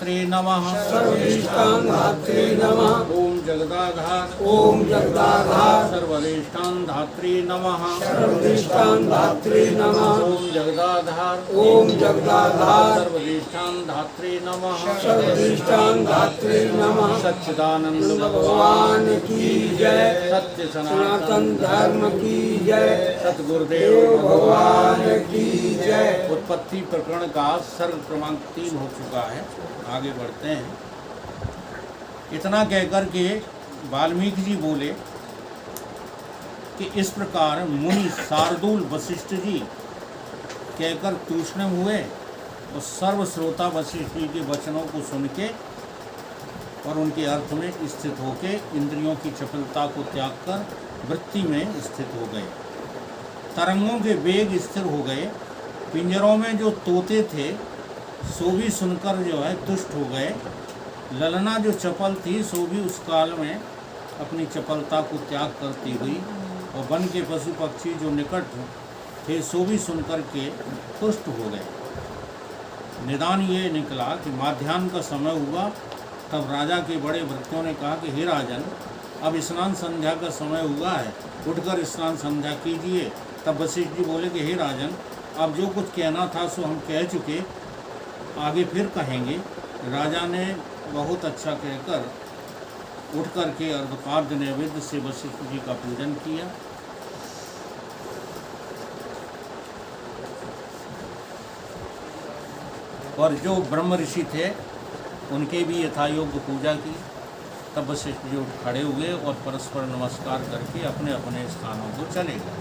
धात्रे नमः। सर्वदिष्टां धात्रे नमः। ओम जगदाधार ओम जगदाधार सर्वदिष्टां धात्रे नमः। सर्वदिष्टां धात्रे नमः। ओम जगदाधार ओम जगदाधार सर्वदिष्टां धात्रे नमः। सर्वदिष्टां धात्रे नमः। सच्चिदानंद भगवान की जय। सत्य सनातन धर्म की जय। सतगुरुदेव भगवान की जय। उत्पत्ति प्रकरण का सर्ग क्रमांक 3 हो चुका है। आगे बढ़ते हैं। इतना कहकर के वाल्मीकि जी बोले कि इस प्रकार मुनि शार्दूल वशिष्ठ जी कहकर तूष्ण हुए और सर्व श्रोता वशिष्ठ जी के वचनों को सुन के और उनके अर्थ में स्थित होके इंद्रियों की चपलता को त्याग कर वृत्ति में स्थित हो गए। तरंगों के वेग स्थिर हो गए। पिंजरों में जो तोते थे सो भी सुनकर जो है तुष्ट हो गए। ललना जो चपल थी सो भी उस काल में अपनी चपलता को त्याग करती हुई और वन के पशु पक्षी जो निकट थे सो भी सुनकर के तुष्ट हो गए। निदान ये निकला कि माध्याह्न का समय हुआ। तब राजा के बड़े भक्तों ने कहा कि हे राजन, अब स्नान संध्या का समय हुआ है, उठकर स्नान संध्या कीजिए। तब वशिष्ठ जी बोले कि हे राजन, अब जो कुछ कहना था सो हम कह चुके, आगे फिर कहेंगे। राजा ने बहुत अच्छा कहकर उठ कर के अर्धपाद्य नैवेद्य से वशिष्ठ जी का पूजन किया। और जो ब्रह्म ऋषि थे उनके भी यथायोग्य पूजा की। तब वशिष्ठ जी उठ खड़े हुए और परस्पर नमस्कार करके अपने अपने स्थानों को चले गए।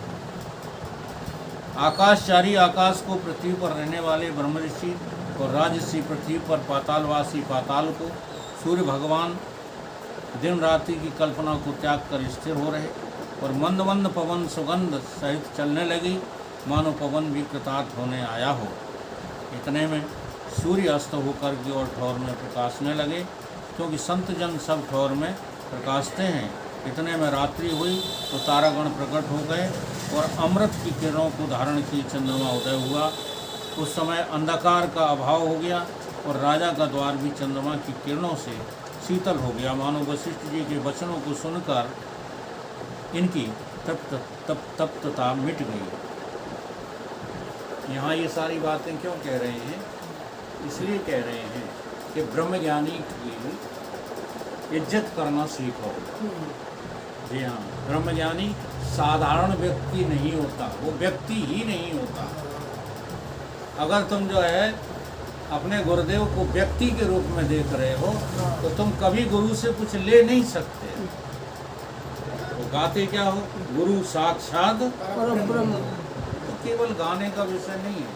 आकाशचारी आकाश को पृथ्वी पर रहने वाले ब्रह्म ऋषि और राजऋषि पृथ्वी पर पातालवासी पाताल को, सूर्य भगवान दिन रात्रि की कल्पना को त्याग कर स्थिर हो रहे और मंद मंद पवन सुगंध सहित चलने लगी, मानो पवन भी कृतार्थ होने आया हो। इतने में सूर्य अस्त होकर की ओर ठौर में प्रकाशने लगे, क्योंकि संत जन सब ठौर में प्रकाशते हैं। इतने में रात्रि हुई तो तारागण प्रकट हो गए और अमृत की किरणों को धारण की चंद्रमा उदय हुआ। उस समय अंधकार का अभाव हो गया और राजा का द्वार भी चंद्रमा की किरणों से शीतल हो गया, मानो वशिष्ठ जी के वचनों को सुनकर इनकी तप्तता मिट गई। यहाँ ये सारी बातें क्यों कह रहे हैं? इसलिए कह रहे हैं कि ब्रह्मज्ञानी की इज्जत करना सीखो। जी हाँ, ब्रह्मज्ञानी साधारण व्यक्ति नहीं होता, वो व्यक्ति ही नहीं होता। अगर तुम जो है अपने गुरुदेव को व्यक्ति के रूप में देख रहे हो तो तुम कभी गुरु से कुछ ले नहीं सकते। तो गाते क्या हो? गुरु साक्षात परब्रह्म। तो केवल गाने का विषय नहीं है।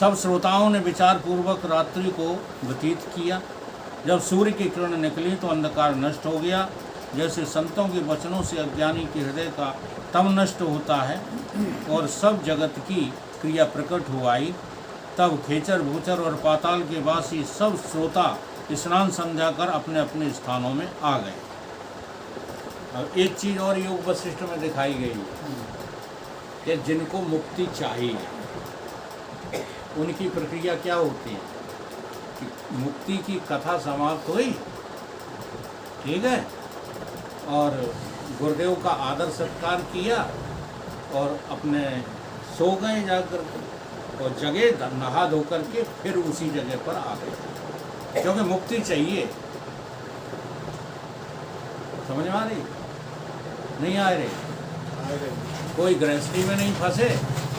सब श्रोताओं ने विचार पूर्वक रात्रि को व्यतीत किया। जब सूर्य की किरण निकली तो अंधकार नष्ट हो गया। जैसे संतों के वचनों से अज्ञानी के हृदय का तम नष्ट होता है और सब जगत की क्रिया प्रकट हो आई, तब खेचर भूचर और पाताल के वासी सब श्रोता स्नान संध्या कर अपने अपने स्थानों में आ गए। अब एक चीज़ और योग वशिष्ठ में दिखाई गई कि जिनको मुक्ति चाहिए उनकी प्रक्रिया क्या होती है कि मुक्ति की कथा समाप्त हुई, ठीक है, और गुरुदेव का आदर सत्कार किया और अपने सो गए जाकर और जगह नहा धो करके फिर उसी जगह पर आ गए, क्योंकि मुक्ति चाहिए। समझ में आ रही? नहीं आ रही? कोई गृहस्थी में नहीं फंसे,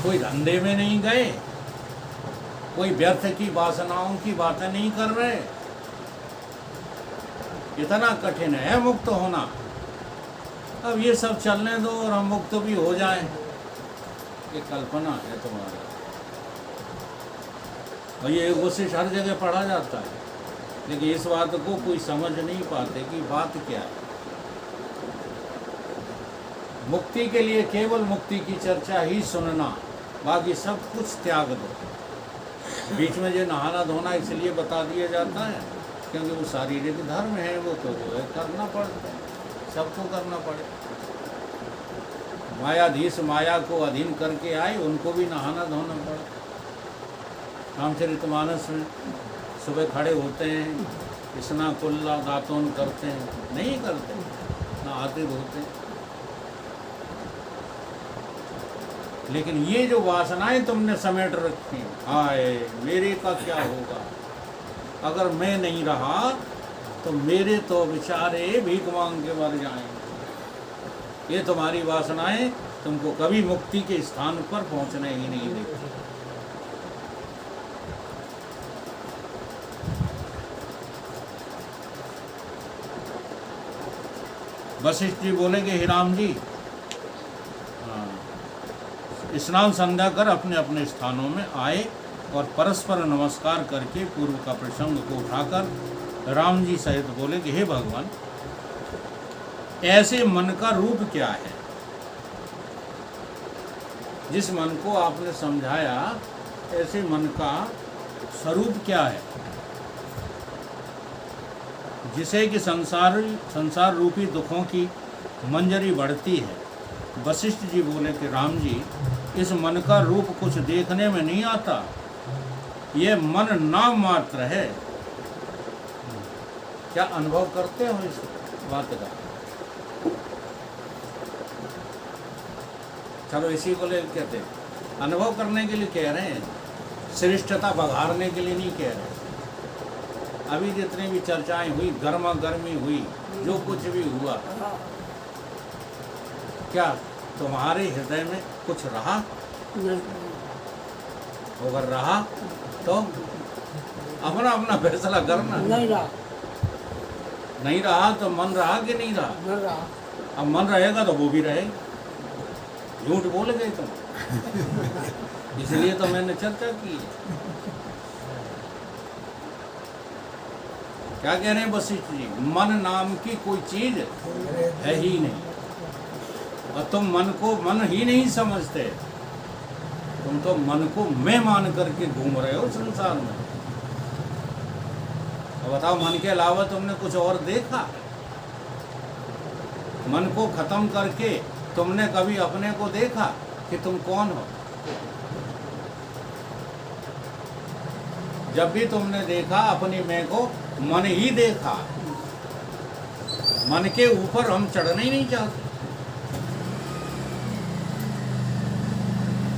कोई धंधे में नहीं गए, कोई व्यर्थ की वासनाओं की बातें नहीं कर रहे। इतना कठिन है मुक्त होना। अब ये सब चलने दो और हम मुक्त भी हो जाएं, ये कल्पना है तुम्हारी। और ये वशिष्ठ हर जगह पढ़ा जाता है, लेकिन इस बात को कोई समझ नहीं पाते कि बात क्या है। मुक्ति के लिए केवल मुक्ति की चर्चा ही सुनना, बाकी सब कुछ त्याग दो। बीच में जो नहाना धोना इसलिए बता दिया जाता है क्योंकि वो शारीरिक धर्म है, वो तो जो है करना पड़ता है, सबको करना पड़े। मायाधीश माया को अधीन करके आए, उनको भी नहाना धोना पड़ा। रामचरितमानस में सुबह खड़े होते हैं, स्नान कुल्ला दातून करते हैं? नहीं करते, ना आते धोते। लेकिन ये जो वासनाएं तुमने समेट रखी, हाय मेरे का क्या होगा, अगर मैं नहीं रहा तो मेरे तो बेचारे भीख मांग के मर जाएंगे। ये तुम्हारी वासनाएं तुमको कभी मुक्ति के स्थान पर पहुंचने ही नहीं देती। वशिष्ठ जी बोले कि हे राम जी, स्नान संध्या कर अपने अपने स्थानों में आए और परस्पर नमस्कार करके पूर्व का प्रसंग को उठाकर राम जी सहित बोले कि हे भगवान, ऐसे मन का रूप क्या है जिस मन को आपने समझाया, ऐसे मन का स्वरूप क्या है जिसे कि संसार रूपी दुखों की मंजरी बढ़ती है। वशिष्ठ जी बोले कि राम जी, इस मन का रूप कुछ देखने में नहीं आता, ये मन नाम मात्र है। क्या अनुभव करते हो इस बात का? चलो इसी को ले कहते हैं, अनुभव करने के लिए कह रहे हैं, श्रेष्ठता बघारने के लिए नहीं कह रहे। अभी जितनी भी चर्चाएं हुई, गर्मा गर्मी हुई, जो कुछ भी हुआ, क्या तुम्हारे हृदय में कुछ रहा? अगर रहा तो अपना अपना फैसला करना। नहीं रहा तो मन रहा कि नहीं रहा? अब मन रहेगा तो वो भी रहेगा। झूठ बोल गए तुम। इसलिए तो मैंने चर्चा की। क्या कह रहे हैं वशिष्ठ जी? मन नाम की कोई चीज है ही नहीं, और तुम मन को मन ही नहीं समझते। तुम तो मन को मैं मान करके घूम रहे हो संसार में। अब बताओ, मन के अलावा तुमने कुछ और देखा? मन को खत्म करके तुमने कभी अपने को देखा कि तुम कौन हो? जब भी तुमने देखा अपनी मैं को, मन ही देखा। मन के ऊपर हम चढ़ना ही नहीं चाहते।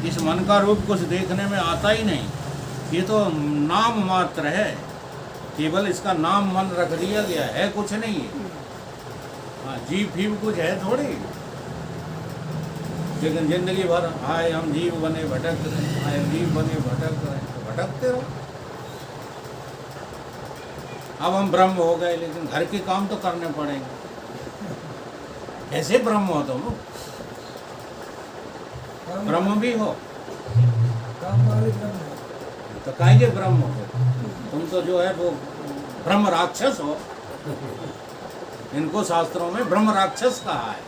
इस मन का रूप कुछ देखने में आता ही नहीं। ये तो नाम मात्र है, केवल इसका नाम मन रख दिया गया है, कुछ नहीं है। हाँ, जीव फीव कुछ है थोड़ी। लेकिन जिंदगी भर आए हम जीव बने भटक रहे, आए जीव बने भटक रहे, तो भटकते रहो। अब हम ब्रह्म हो गए, लेकिन घर के काम तो करने पड़ेंगे। कैसे ब्रह्म हो तुम? ब्रह्म भी हो तो काहे के ब्रह्म हो? तुम तो जो है वो ब्रह्म राक्षस हो। इनको शास्त्रों में ब्रह्म राक्षस कहा है।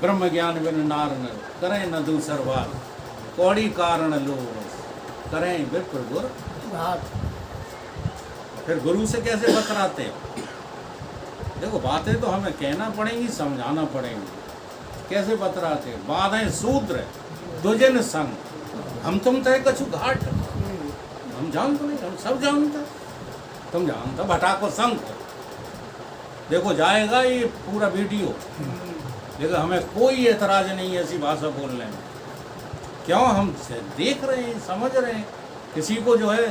ब्रह्म ज्ञान बिन नार न करें न दूसर बात, कौड़ी कारण लो करें विप्र गुर। फिर गुरु से कैसे बतराते हो? देखो, बातें तो हमें कहना पड़ेंगी, समझाना पड़ेंगी। कैसे बतराते हो? बाधें सूत्र दुजन संग, हम तुम तय कछु घाट। हम जानते नहीं, हम सब जानते। तुम जानते भटा को संग। देखो जाएगा ये पूरा वीडियो, लेकिन हमें कोई एतराज नहीं है ऐसी भाषा बोलने में। क्यों? हम देख रहे हैं, समझ रहे हैं। किसी को जो है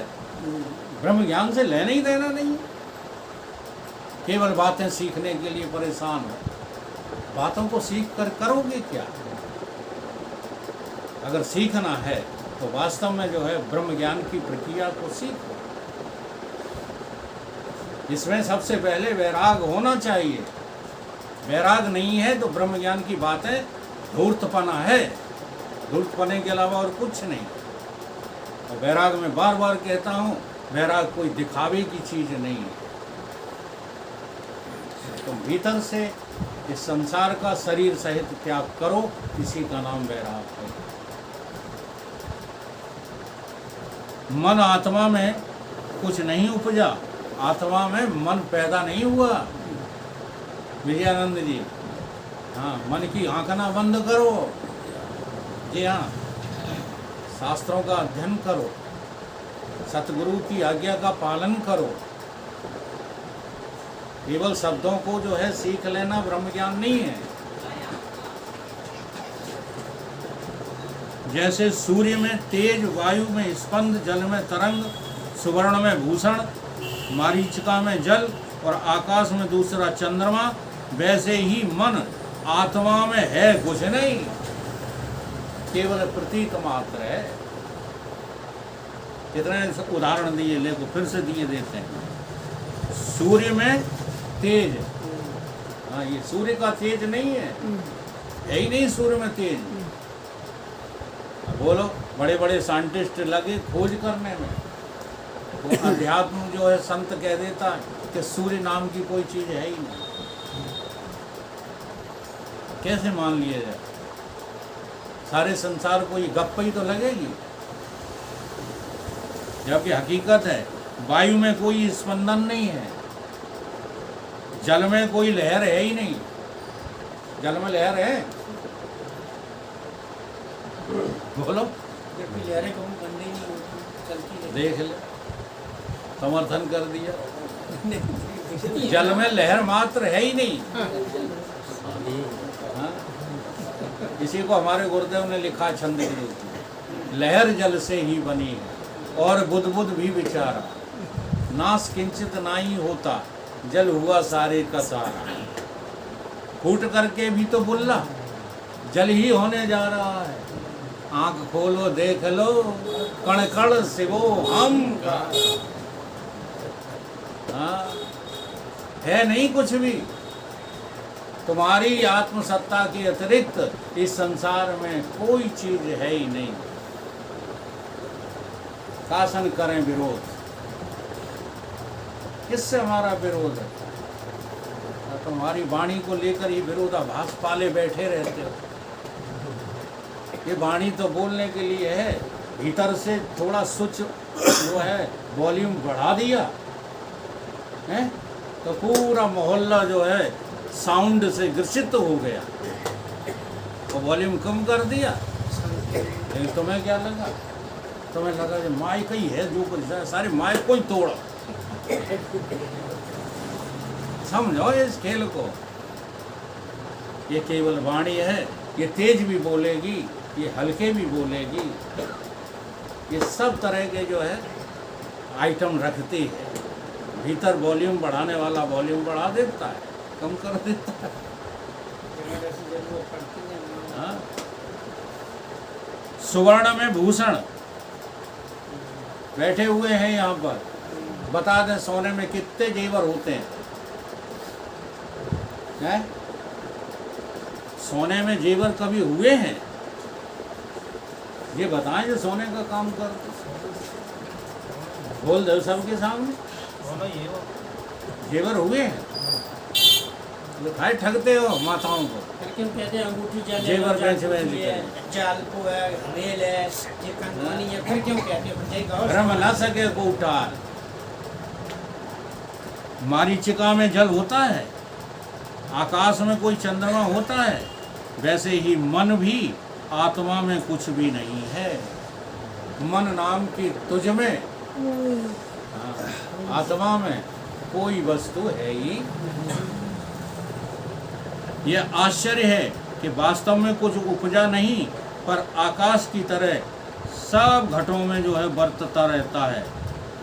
ब्रह्म ज्ञान से लेना ही देना नहीं है। केवल बातें सीखने के लिए परेशान हो। बातों को सीख कर करोगे क्या? अगर सीखना है तो वास्तव में जो है ब्रह्म ज्ञान की प्रक्रिया को सीखो। इसमें सबसे पहले वैराग होना चाहिए। वैराग नहीं है तो ब्रह्म ज्ञान की बातें धूर्तपना है। धूर्तपने के अलावा और कुछ नहीं। और वैराग में बार बार कहता हूँ, वैराग कोई दिखावे की चीज नहीं है। तुम भीतर से इस संसार का शरीर सहित त्याग करो, इसी का नाम वैराग है। मन आत्मा में कुछ नहीं उपजा, आत्मा में मन पैदा नहीं हुआ। विजयानंद जी, हाँ, मन की आंख ना बंद करो। जी हाँ, शास्त्रों का अध्ययन करो, सतगुरु की आज्ञा का पालन करो। केवल शब्दों को जो है सीख लेना ब्रह्म ज्ञान नहीं है। जैसे सूर्य में तेज, वायु में स्पंद, जल में तरंग, सुवर्ण में भूषण, मारीचिका में जल और आकाश में दूसरा चंद्रमा, वैसे ही मन आत्मा में है कुछ नहीं, केवल प्रतीक मात्र है। कितने उदाहरण दिए, लेको फिर से दिए देते हैं। सूर्य में तेज, हाँ ये सूर्य का तेज नहीं है, यही नहीं सूर्य में तेज। बोलो, बड़े बड़े साइंटिस्ट लगे खोज करने में, वो अध्यात्म जो है संत कह देता है कि सूर्य नाम की कोई चीज है ही नहीं। कैसे मान लिया जाए? सारे संसार को ये गप्पा ही तो लगेगी, जबकि हकीकत है वायु में कोई स्पंदन नहीं है, जल में कोई लहर है ही नहीं। जल में लहर है? बोलो, जबकि लहरें कभी बंद ही नहीं होती, चलती रहती। देख ले, समर्थन कर दिया। जल में लहर मात्र है ही नहीं। हाँ? इसी को हमारे गुरुदेव ने लिखा छंद के रूप में, लहर जल से ही बनी है और बुध बुध भी विचारा, नाश किंचित नाही होता, जल हुआ सारे का सारा। फूट करके भी तो बोला, जल ही होने जा रहा है। आंख खोलो देख लो, कण कण शिवो हम का। हाँ, है नहीं कुछ भी। तुम्हारी आत्मसत्ता के अतिरिक्त इस संसार में कोई चीज है ही नहीं। शासन करें विरोध, किससे हमारा विरोध है? तुम्हारी वाणी को लेकर ये विरोधाभास पाले बैठे रहते हो। ये वाणी तो बोलने के लिए है, भीतर से थोड़ा स्विच जो है वॉल्यूम बढ़ा दिया है तो पूरा मोहल्ला जो है साउंड से ग्रसित हो गया, तो वॉल्यूम कम कर दिया। लेकिन तुम्हें क्या लगा? तुम्हें लगा कि माइक ही है जो कुछ है, सारे माइक को ही तोड़ा। समझो इस खेल को। ये केवल वाणी है, ये तेज भी बोलेगी, ये हल्के भी बोलेगी, ये सब तरह के जो है आइटम रखती है। भीतर वॉल्यूम बढ़ाने वाला वॉल्यूम बढ़ा देता है, कम कर देता है। हाँ? सुवर्ण में भूषण बैठे हुए हैं यहाँ पर, बता दें सोने में कितने जेवर होते हैं? हैं? सोने में जेवर कभी हुए हैं? ये बताएं जो सोने का काम करते। बोल दो सबके सामने, जेवर हुए हैं? तो खाए ठगते हो माताओं को। क्यों कहते हैं अंगूठी जाल जेवर बेच जाल को है, रेल है, ये कंगनी है, फिर क्यों कहते हो? फिर कहो भ्रम न सके को उठार। मारीचिका में जल होता है, आकाश में कोई चंद्रमा होता है, वैसे ही मन भी आत्मा में कुछ भी नहीं है। मन नाम की तुझ में, हाँ, आत्मा में कोई वस्तु है ही। यह आश्चर्य है कि वास्तव में कुछ उपजा नहीं, पर आकाश की तरह सब घटों में जो है बरतता रहता है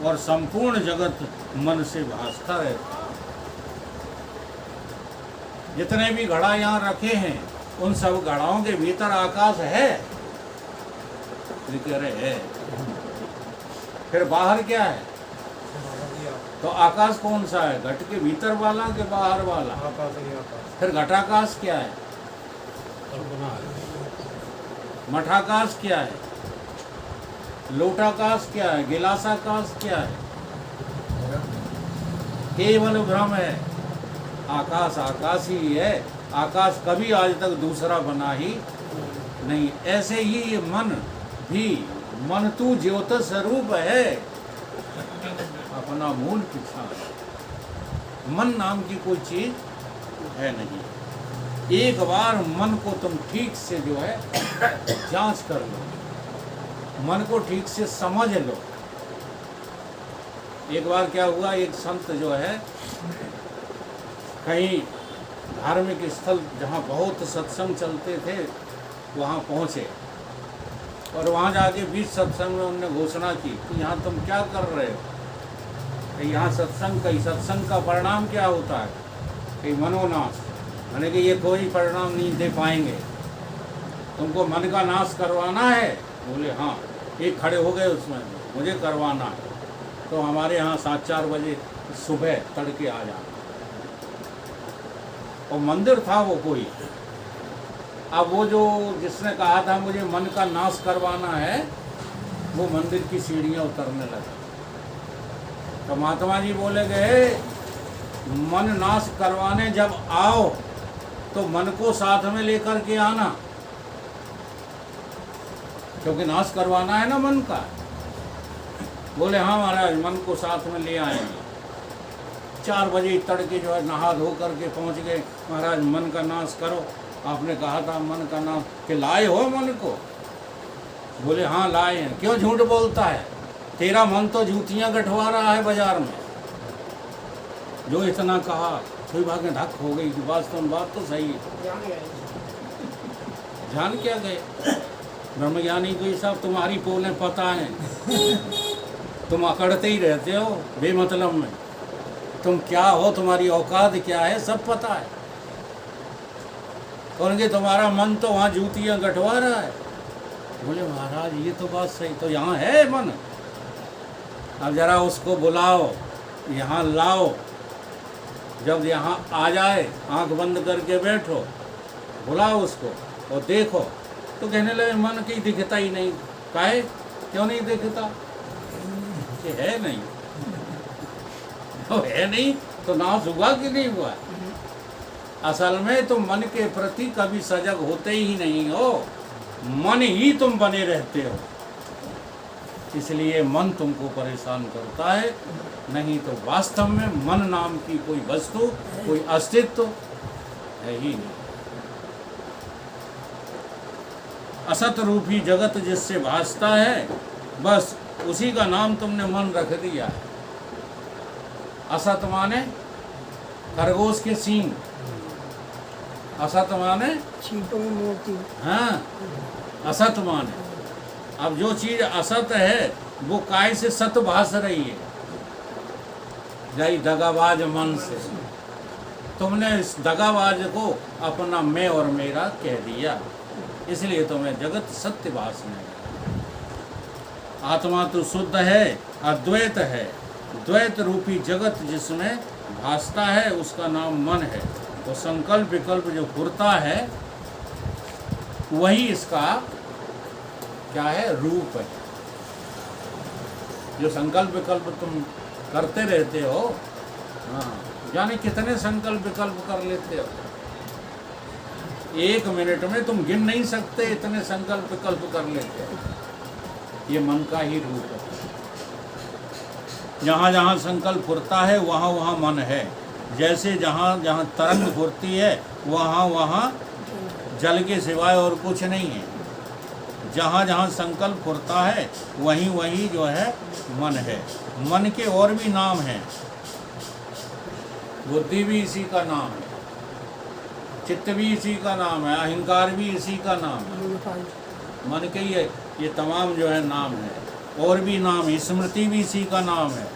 और संपूर्ण जगत मन से भासता रहता है। जितने भी घड़ा यहाँ रखे हैं, उन सब घड़ाओं के भीतर आकाश है। कह रहे है, फिर बाहर क्या है? तो आकाश कौन सा है? घट के भीतर वाला के बाहर वाला? फिर घटाकाश क्या है? मठाकाश क्या है? लोटाकाश क्या है? गिलासाकाश क्या है? केवल भ्रम है। आकाश आकाश ही है। आकाश कभी आज तक दूसरा बना ही नहीं। ऐसे ही ये मन भी, मन तू ज्योत स्वरूप है, अपना मूल पीछा है। मन नाम की कोई चीज है नहीं। एक बार मन को तुम ठीक से जो है जांच कर लो, मन को ठीक से समझ लो। एक बार क्या हुआ, एक संत जो है कहीं धार्मिक स्थल जहाँ बहुत सत्संग चलते थे वहाँ पहुँचे, और वहाँ जाके बीच सत्संग में उन्होंने घोषणा की कि यहाँ तुम क्या कर रहे हो, कि यहाँ सत्संग का परिणाम क्या होता है, कि मनोनाश, मैंने कि ये कोई परिणाम नहीं दे पाएंगे, तुमको मन का नाश करवाना है। बोले हाँ। एक खड़े हो गए उसमें, मुझे करवाना है तो हमारे यहाँ 7-4 बजे सुबह तड़के आ जाना। और मंदिर था वो कोई, अब वो जो जिसने कहा था मुझे मन का नाश करवाना है, वो मंदिर की सीढ़ियाँ उतरने लगा। तो महात्मा जी बोले गए, मन नाश करवाने जब आओ तो मन को साथ में लेकर के आना, क्योंकि नाश करवाना है ना मन का। बोले हाँ महाराज, मन को साथ में ले आएंगे। 4 बजे तड़के जो है नहा धो करके पहुंच गए। महाराज मन का नाश करो, आपने कहा था मन का नाश, कि लाए हो मन को? बोले हाँ लाए हैं। क्यों झूठ बोलता है, तेरा मन तो जूतियां गठवा रहा है बाजार में। जो इतना कहा कोई बात में धक हो गई कि वास्तव में बात तो सही है। जान क्या गए ब्रह्मज्ञानी को, सब तुम्हारी पोलें पता है, तुम अकड़ते ही रहते हो बेमतलब में, तुम क्या हो, तुम्हारी औकात क्या है, सब पता है। और उनके तुम्हारा मन तो वहाँ जूतियाँ गठवा रहा है। बोले महाराज ये तो बात सही, तो यहाँ है मन, अब जरा उसको बुलाओ, यहाँ लाओ। जब यहाँ आ जाए आंख बंद करके बैठो, बुलाओ उसको और देखो। तो कहने लगे मन की दिखता ही नहीं। काहे, क्यों नहीं दिखता? कि है नहीं। तो है नहीं तो नाश हुआ कि नहीं हुआ? असल में तुम मन के प्रति कभी सजग होते ही नहीं हो, मन ही तुम बने रहते हो, इसलिए मन तुमको परेशान करता है। नहीं तो वास्तव में मन नाम की कोई वस्तु, कोई अस्तित्व है ही नहीं। असत रूपी जगत जिससे भासता है, बस उसी का नाम तुमने मन रख दिया है। असत माने खरगोश के सींग, असत माने मोती। हाँ, असत माने अब जो चीज असत है वो काय से सत भास रही है, जाई दगाबाज मन से। तुमने इस दगाबाज को अपना मैं और मेरा कह दिया, इसलिए तुम्हें जगत सत्य भासने लगा। आत्मा तो शुद्ध है, अद्वैत है। द्वैत रूपी जगत जिसमें भासता है उसका नाम मन है। तो संकल्प विकल्प जो फुरता है वही इसका क्या है, रूप है। जो संकल्प विकल्प तुम करते रहते हो, हाँ, जाने कितने संकल्प विकल्प कर लेते हो, 1 मिनट में तुम गिन नहीं सकते, इतने संकल्प विकल्प कर लेते हो। ये मन का ही रूप है। जहाँ जहाँ संकल्प फुरता है वहाँ वहाँ मन है। जैसे जहाँ जहाँ तरंग फुरती है वहाँ वहाँ जल के सिवाय और कुछ नहीं है। जहाँ जहाँ संकल्प फुरता है वहीं वहीं जो है मन है। मन के और भी नाम हैं, बुद्धि भी इसी का नाम है, चित्त भी इसी का नाम है, अहंकार भी इसी का नाम है। मन के ये तमाम जो है नाम है। और भी नाम, स्मृति भी इसी का नाम है,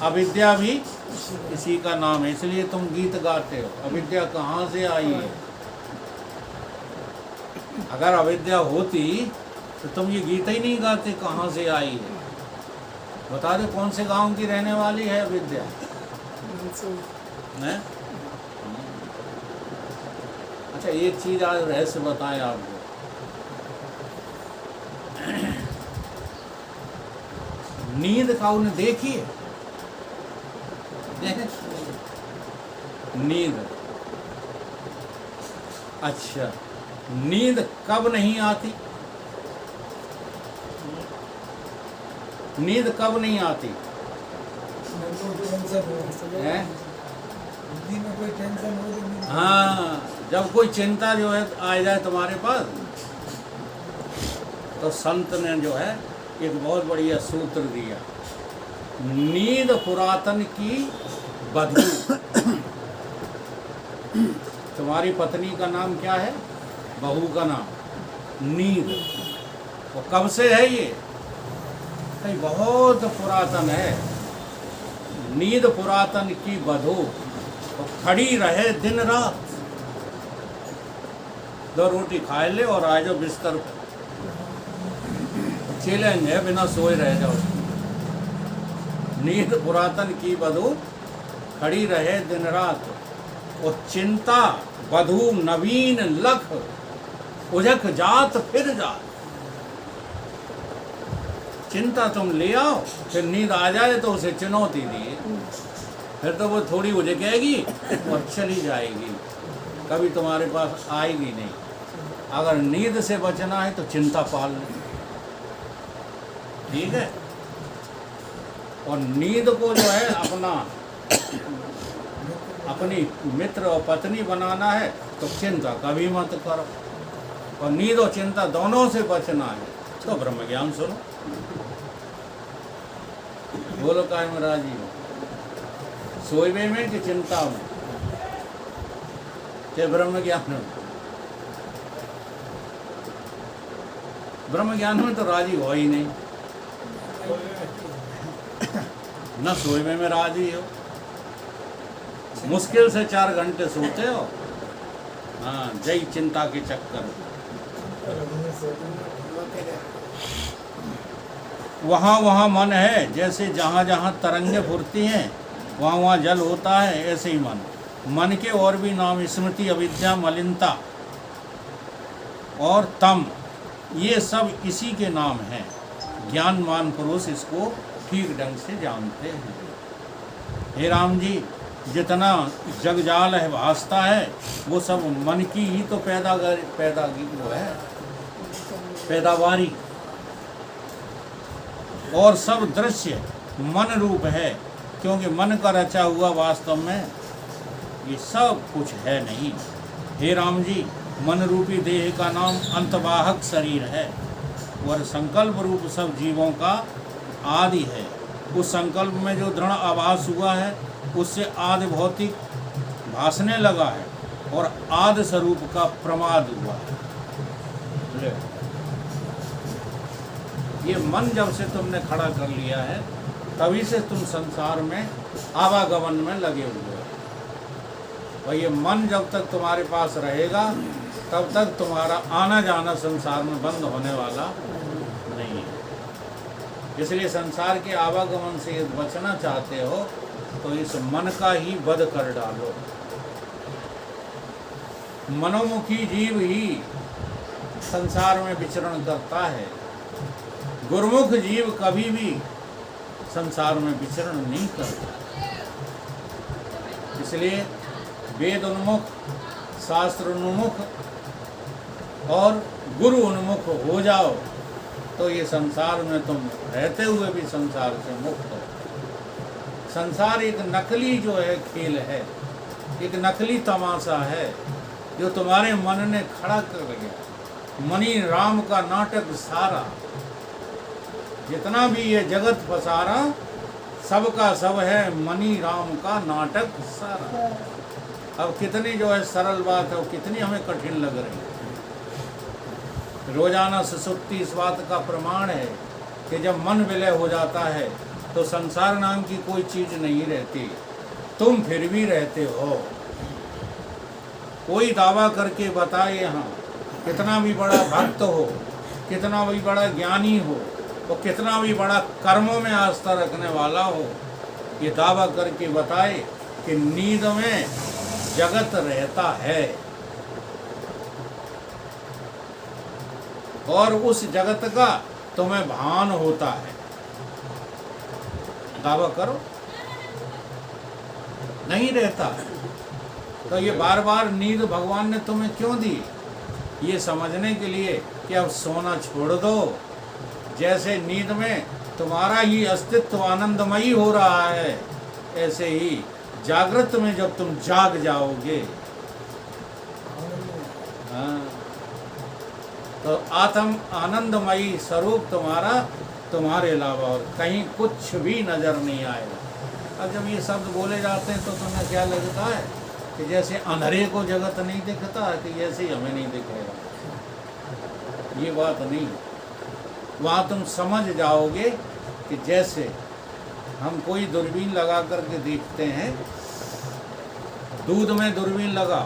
अविद्या भी इसी का नाम है। इसलिए तुम गीत गाते हो, अविद्या कहाँ से आई है? अगर अविद्या होती तो तुम ये गीत ही नहीं गाते, कहाँ से आई है? बता दो कौन से गांव की रहने वाली है अविद्या? है? अच्छा एक चीज आज रहस्य बताएं आपको। नींद का उन्हें देखिए, नींद, अच्छा नींद कब नहीं आती? नींद कब नहीं आती है? हाँ, जब कोई चिंता जो है आ जाए तुम्हारे पास, तो संत ने जो है एक बहुत बढ़िया सूत्र दिया, नींद पुरातन की बदबू। तुम्हारी पत्नी का नाम क्या है? बहू का नाम नींद। वो कब से है ये? कहीं बहुत पुरातन है। नींद पुरातन की बधू, वो खड़ी रहे दिन रात। 2 रोटी खा ले और आ जाओ बिस्तर पर, चैलेंज है, बिना सोए रह जाओ। नींद पुरातन की बधू, खड़ी रहे दिन रात। और चिंता बधू नवीन लख, उजक जात फिर जात। चिंता तुम ले आओ, फिर नींद आ जाए तो उसे चुनौती दिए, फिर तो वो थोड़ी उजगेगी और चली जाएगी, कभी तुम्हारे पास आएगी नहीं। अगर नींद से बचना है तो चिंता पाल ले, ठीक है। और नींद को जो है अपनी मित्र और पत्नी बनाना है तो चिंता कभी मत करो। और नींद और चिंता दोनों से बचना है तो ब्रह्म ज्ञान सुनो। बोलो काय में राजी हो? सोए में कि चिंता में कि ब्रह्म ज्ञान में? ब्रह्म ज्ञान में तो राजी हो ही नहीं, न सोए में राजी हो। मुश्किल से 4 घंटे सोते हो, हाँ, जय चिंता के चक्कर। वहाँ वहाँ मन है, जैसे जहाँ जहाँ तरंगे फुरती हैं वहाँ वहाँ जल होता है, ऐसे ही मन के और भी नाम स्मृति, अविद्या, मलिनता और तम, ये सब इसी के नाम हैं। ज्ञानवान पुरुष इसको ठीक ढंग से जानते हैं। हे राम जी, जितना जगजाल है, भासता है, वो सब मन की ही तो पैदागी वो है, पैदावारी। और सब दृश्य मन रूप है, क्योंकि मन का रचा हुआ वास्तव में ये सब कुछ है नहीं। हे राम जी, मन रूपी देह का नाम अंतवाहक शरीर है और संकल्प रूप सब जीवों का आदि है। उस संकल्प में जो दृढ़ आभास हुआ है उससे आदि भौतिक भासने लगा है और आदि स्वरूप का प्रमाद हुआ है। ये मन जब से तुमने खड़ा कर लिया है तभी से तुम संसार में आवागमन में लगे हुए हो। और ये मन जब तक तुम्हारे पास रहेगा तब तक तुम्हारा आना जाना संसार में बंद होने वाला नहीं है। इसलिए संसार के आवागमन से बचना चाहते हो तो इस मन का ही वध कर डालो। मनोमुखी जीव ही संसार में विचरण करता है, गुरुमुख जीव कभी भी संसार में विचरण नहीं करता। इसलिए वेद उन्मुख, शास्त्र उन्मुख और गुरु उन्मुख हो जाओ तो ये संसार में तुम रहते हुए भी संसार से मुक्त हो। संसार एक नकली जो है खेल है, एक नकली तमाशा है जो तुम्हारे मन ने खड़ा कर दिया। मनी राम का नाटक सारा, जितना भी ये जगत पसारा, सबका सब है मनी राम का नाटक सारा। अब कितनी जो है सरल बात है, कितनी हमें कठिन लग रही है। रोजाना सुसुप्ति इस बात का प्रमाण है कि जब मन विलय हो जाता है तो संसार नाम की कोई चीज नहीं रहती, तुम फिर भी रहते हो। कोई दावा करके बताए यहाँ, कितना भी बड़ा भक्त हो, कितना भी बड़ा ज्ञानी हो, तो कितना भी बड़ा कर्मों में आस्था रखने वाला हो, ये दावा करके बताए कि नींद में जगत रहता है और उस जगत का तुम्हें भान होता है, दावा करो नहीं रहता। तो ये बार बार नींद भगवान ने तुम्हें क्यों दी? ये समझने के लिए कि अब सोना छोड़ दो। जैसे नींद में तुम्हारा ही अस्तित्व आनंदमयी हो रहा है, ऐसे ही जागृत में जब तुम जाग जाओगे, हाँ, तो आत्म आनंदमयी स्वरूप तुम्हारा तुम्हारे अलावा और कहीं कुछ भी नजर नहीं आएगा। अब जब ये शब्द बोले जाते हैं तो तुम्हें क्या लगता है कि जैसे अंधेरे को जगत नहीं दिखता कि जैसे ही हमें नहीं दिखेगा। ये बात नहीं, वहाँ तुम समझ जाओगे कि जैसे हम कोई दूरबीन लगा करके देखते हैं, दूध में दूरबीन लगा,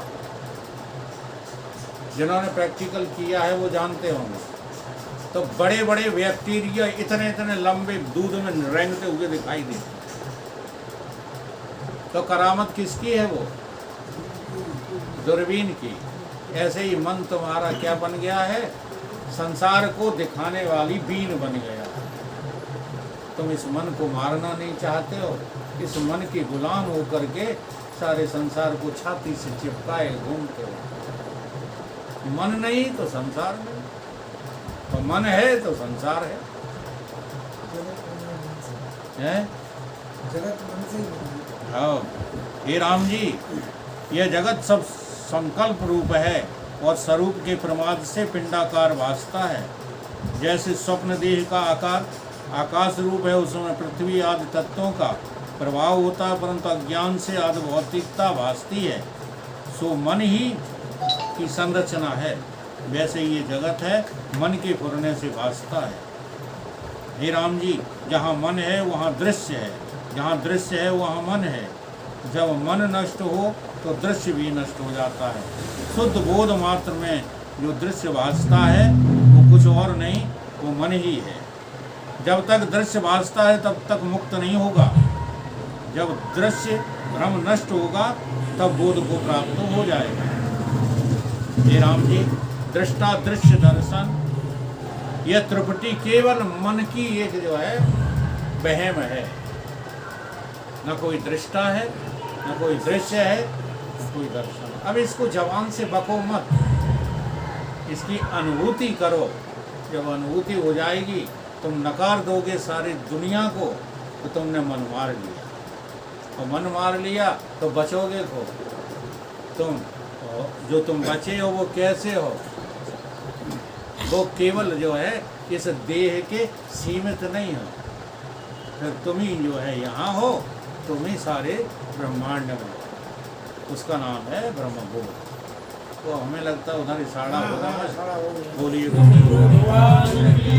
जिन्होंने प्रैक्टिकल किया है वो जानते होंगे, तो बड़े बड़े बैक्टीरिया इतने इतने लंबे दूध में रेंगते हुए दिखाई देते। तो करामत किसकी है? वो दूरबीन की। ऐसे ही मन तुम्हारा क्या बन गया है? संसार को दिखाने वाली बीन बन गया। तुम इस मन को मारना नहीं चाहते हो, इस मन के गुलाम होकर के सारे संसार को छाती से चिपकाए घूमते हो। मन नहीं तो संसार नहीं, तो मन है तो संसार है। जगत मन से ही बना है। हाँ, हे राम जी, यह जगत सब संकल्प रूप है और स्वरूप के प्रमाद से पिंडाकार भासता है। जैसे स्वप्न देह का आकार आकाश रूप है, उसमें पृथ्वी आदि तत्वों का प्रभाव होता है, परंतु अज्ञान से आदि भौतिकता भासती है। सो मन ही की संरचना है, वैसे ये जगत है मन के फुरने से भासता है। हे राम जी, जहाँ मन है वहाँ दृश्य है, जहाँ दृश्य है वहाँ मन है। जब मन नष्ट हो तो दृश्य भी नष्ट हो जाता है। शुद्ध बोध मात्र में जो दृश्य भासता है वो कुछ और नहीं, वो मन ही है। जब तक दृश्य भासता है तब तक मुक्त नहीं होगा। जब दृश्य भ्रम नष्ट होगा तब बोध को प्राप्त हो जाएगा। हे राम जी, दृष्टा दृश्य दर्शन, यह त्रिपुटी केवल मन की एक जो है वहम है। न कोई दृष्टा है, न कोई दृश्य है, न कोई दर्शन। अब इसको जवान से बको मत, इसकी अनुभूति करो। जब अनुभूति हो जाएगी, तुम नकार दोगे सारी दुनिया को तो तुमने मन मार लिया, और मन मार लिया तो बचोगे को तुम। जो तुम बचे हो वो कैसे हो? वो केवल जो है इस देह के सीमित नहीं हो, फिर तुम ही जो है यहाँ हो, तुम ही सारे ब्रह्मांड में हो। उसका नाम है ब्रह्मबोध। तो हमें लगता है उधर इशारा होगा। बोलिए।